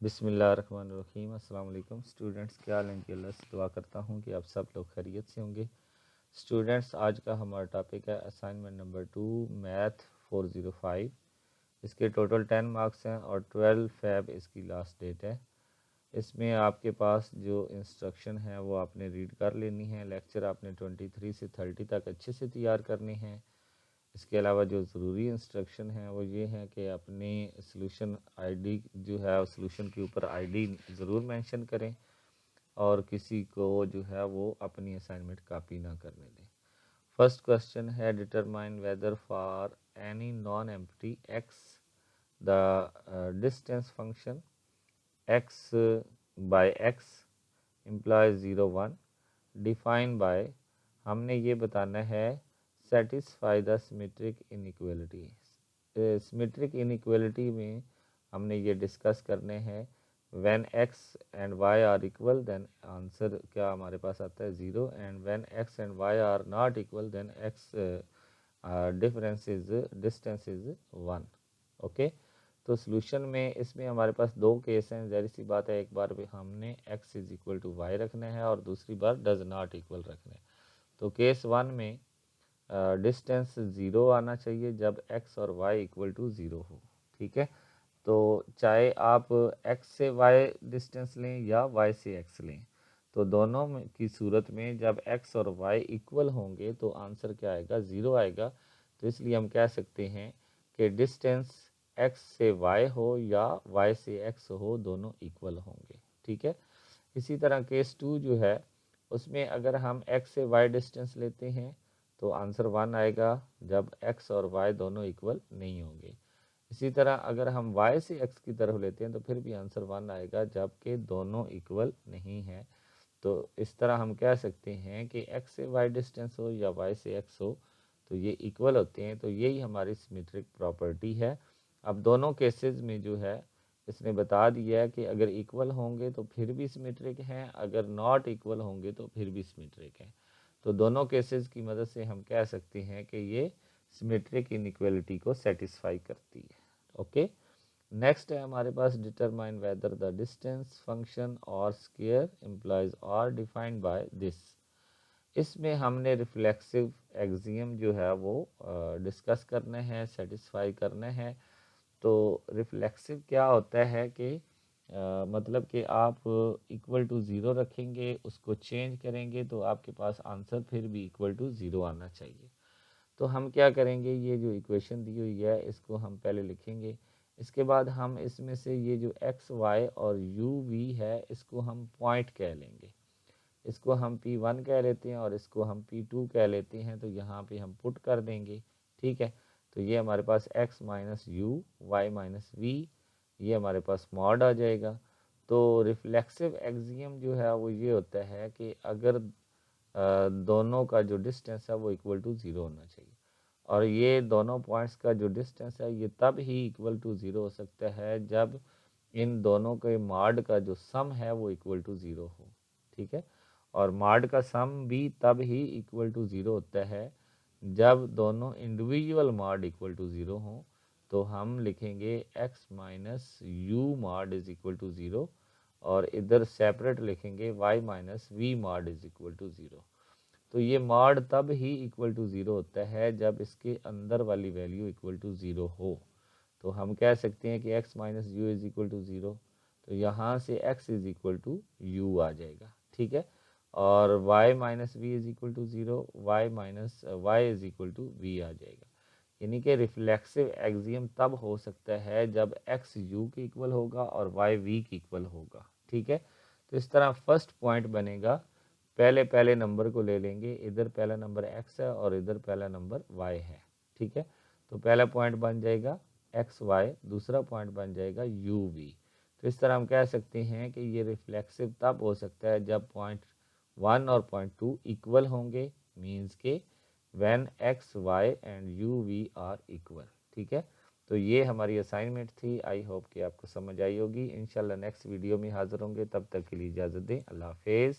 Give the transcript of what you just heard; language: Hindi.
बिस्मिल्लाहिर्रहमानिर्रहीम। अस्सलाम वालेकुम स्टूडेंट्स, क्या हाल है? इनकी अल्लाह से दुआ करता हूँ कि आप सब लोग खैरियत से होंगे। स्टूडेंट्स, आज का हमारा टॉपिक है असाइनमेंट नंबर 2 मैथ 405। इसके टोटल 10 मार्क्स हैं और 12 फ़ैब इसकी लास्ट डेट है। इसमें आपके पास जो इंस्ट्रक्शन है वो आपने रीड कर लेनी है। लेक्चर आपने 23 से 30 तक अच्छे से तैयार करने हैं। इसके अलावा जो ज़रूरी इंस्ट्रक्शन है वो ये है कि अपने सॉल्यूशन आईडी जो है सॉल्यूशन के ऊपर आईडी ज़रूर मेंशन करें और किसी को जो है वो अपनी असाइनमेंट कॉपी ना करने दें। फर्स्ट क्वेश्चन है, determine whether for any non empty X the distance function X by X implies 0 1 define by. हमने ये बताना है satisfy the symmetric inequality. Symmetric inequality में हमने ये डिस्कस करने हैं when X and Y are equal then answer क्या हमारे पास आता है 0, and when X and Y are not equal then X difference is distance is 1। Okay, तो सोल्यूशन में इसमें हमारे पास दो केस हैं। ज़ाहिर सी बात है, एक बार भी हमने x is equal to Y रखना है और दूसरी बार डज नॉट इक्वल रखना है। तो केस 1 में डिस्टेंस 0 आना चाहिए जब x और y इक्वल टू 0 हो। ठीक है, तो चाहे आप x से y डिस्टेंस लें या y से x लें, तो दोनों की सूरत में जब x और y इक्वल होंगे तो आंसर क्या आएगा? 0 आएगा। तो इसलिए हम कह सकते हैं कि डिस्टेंस x से y हो या y से x हो, दोनों इक्वल होंगे। ठीक है, इसी तरह केस 2 जो है उसमें अगर हम x से y डिस्टेंस लेते हैं तो आंसर 1 आएगा जब x और y दोनों इक्वल नहीं होंगे। इसी तरह अगर हम y से x की तरफ लेते हैं तो फिर भी आंसर 1 आएगा जबकि दोनों इक्वल नहीं है। तो इस तरह हम कह सकते हैं कि x से y डिस्टेंस हो या y से x हो तो ये इक्वल होते हैं। तो यही हमारी सिमेट्रिक प्रॉपर्टी है। अब दोनों केसेस में जो है इसने बता दिया है कि अगर इक्वल होंगे तो फिर भी सिमेट्रिक हैं, अगर नॉट इक्वल होंगे तो फिर भी सिमेट्रिक हैं। तो दोनों केसेस की मदद से हम कह सकते हैं कि ये सिमेट्रिक इनइक्वालिटी को सेटिस्फाई करती है। ओके, नेक्स्ट है हमारे पास determine whether the distance function और square implies are defined by this. इसमें हमने रिफ्लेक्सिव एक्सियम जो है वो डिस्कस करना है, सेटिस्फाई करना है। तो रिफ्लेक्सिव क्या होता है कि मतलब कि आप इक्वल टू 0 रखेंगे, उसको चेंज करेंगे तो आपके पास आंसर फिर भी इक्वल टू 0 आना चाहिए। तो हम क्या करेंगे, ये जो इक्वेशन दी हुई है इसको हम पहले लिखेंगे। इसके बाद हम इसमें से ये जो एक्स वाई और यू वी है इसको हम पॉइंट कह लेंगे। इसको हम P1 कह लेते हैं और इसको हम P2 कह लेते हैं। तो यहाँ पे हम पुट कर देंगे। ठीक है, तो ये हमारे पास x minus U Y minus V, ये हमारे पास मॉड आ जाएगा। तो रिफ्लेक्सिव एक्सियम जो है वो ये होता है कि अगर दोनों का जो डिस्टेंस है वो इक्वल टू 0 होना चाहिए, और ये दोनों पॉइंट्स का जो डिस्टेंस है ये तब ही इक्वल टू 0 हो सकता है जब इन दोनों के मॉड का जो सम है वो इक्वल टू 0 हो। ठीक है, और मॉड का सम भी तब ही इक्वल टू 0 होता है जब दोनों इंडिविजुअल मॉड इक्वल टू 0 हों। तो हम लिखेंगे x minus U mod is equal to 0 और इधर सेपरेट लिखेंगे y minus V mod is equal to 0। तो ये मॉड तब ही इक्वल टू 0 होता है जब इसके अंदर वाली वैल्यू इक्वल टू 0 हो। तो हम कह सकते हैं कि x minus u is equal to 0। तो यहाँ से x is equal to u आ जाएगा। ठीक है, और y minus v is equal to 0, y minus y is equal to v आ जाएगा। यानी कि रिफ्लेक्सिव एक्सियम तब हो सकता है जब x u के इक्वल होगा और y v के इक्वल होगा। ठीक है, तो इस तरह फर्स्ट पॉइंट बनेगा, पहले पहले नंबर को ले लेंगे, इधर पहला नंबर x है और इधर पहला नंबर y है। ठीक है, तो पहला पॉइंट बन जाएगा एक्स वाई, दूसरा पॉइंट बन जाएगा यू वी। तो इस तरह हम कह सकते हैं कि ये रिफ्लेक्सिव तब हो सकता है जब पॉइंट 1 और पॉइंट 2 इक्वल होंगे, मीन्स के when X Y and U V are equal. ठीक है, तो ये हमारी असाइनमेंट थी। आई होप कि आपको समझ आई होगी। इंशाल्लाह नेक्स्ट वीडियो में हाजिर होंगे, तब तक के लिए इजाज़त दें। अल्लाह हाफिज़।